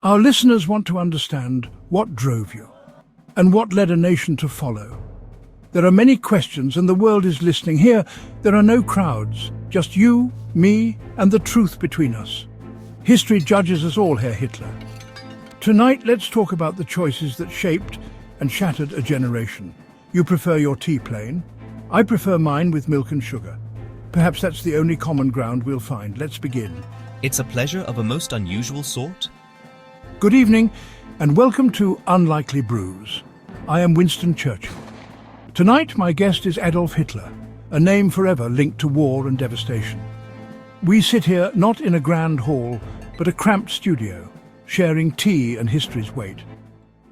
Our listeners want to understand what drove you and what led a nation to follow. There are many questions and the world is listening. Here, there are no crowds, just you, me, and the truth between us. History judges us all, Herr Hitler. Tonight, let's talk about the choices that shaped and shattered a generation. You prefer your tea plain. I prefer mine with milk and sugar. Perhaps that's the only common ground we'll find. Let's begin. It's a pleasure of a most unusual sort. Good evening, and welcome to Unlikely Brews. I am Winston Churchill. Tonight, my guest is Adolf Hitler, a name forever linked to war and devastation. We sit here not in a grand hall, but a cramped studio, sharing tea and history's weight.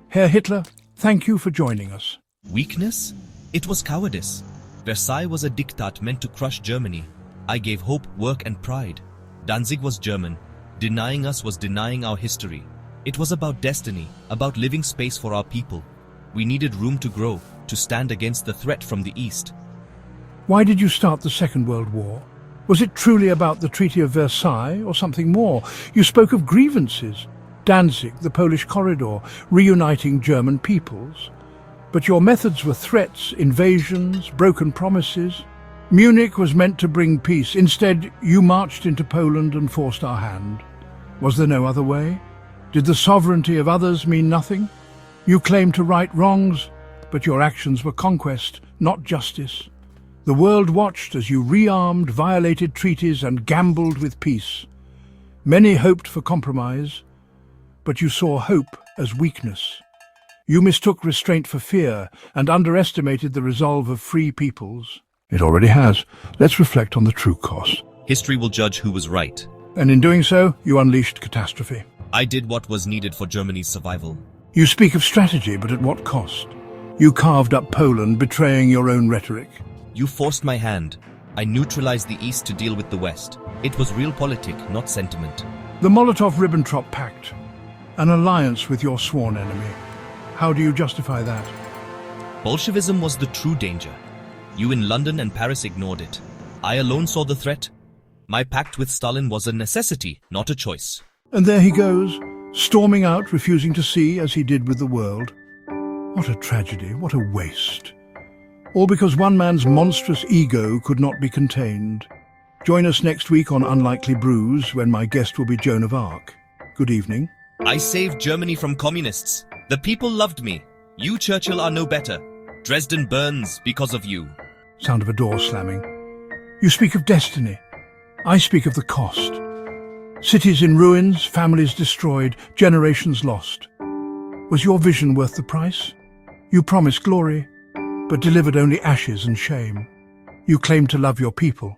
Herr Hitler, thank you for joining us. Weakness? It was cowardice. Versailles was a diktat meant to crush Germany. I gave hope, work and pride. Danzig was German. Denying us was denying our history. It was about destiny, about living space for our people. We needed room to grow, to stand against the threat from the East. Why did you start the Second World War? Was it truly about the Treaty of Versailles or something more? You spoke of grievances, Danzig, the Polish corridor, reuniting German peoples. But your methods were threats, invasions, broken promises. Munich was meant to bring peace. Instead, you marched into Poland and forced our hand. Was there no other way? Did the sovereignty of others mean nothing? You claimed to right wrongs, but your actions were conquest, not justice. The world watched as you rearmed, violated treaties and gambled with peace. Many hoped for compromise, but you saw hope as weakness. You mistook restraint for fear and underestimated the resolve of free peoples. It already has. Let's reflect on the true cost. History will judge who was right. And in doing so, you unleashed catastrophe. I did what was needed for Germany's survival. You speak of strategy, but at what cost? You carved up Poland, betraying your own rhetoric. You forced my hand. I neutralized the East to deal with the West. It was realpolitik, not sentiment. The Molotov-Ribbentrop Pact, an alliance with your sworn enemy. How do you justify that? Bolshevism was the true danger. You in London and Paris ignored it. I alone saw the threat. My pact with Stalin was a necessity, not a choice. And there he goes, storming out, refusing to see as he did with the world. What a tragedy, what a waste. All because one man's monstrous ego could not be contained. Join us next week on Unlikely Brews, when my guest will be Joan of Arc. Good evening. I saved Germany from communists. The people loved me. You, Churchill, are no better. Dresden burns because of you. Sound of a door slamming. You speak of destiny. I speak of the cost. Cities in ruins, families destroyed, generations lost. Was your vision worth the price? You promised glory, but delivered only ashes and shame. You claimed to love your people,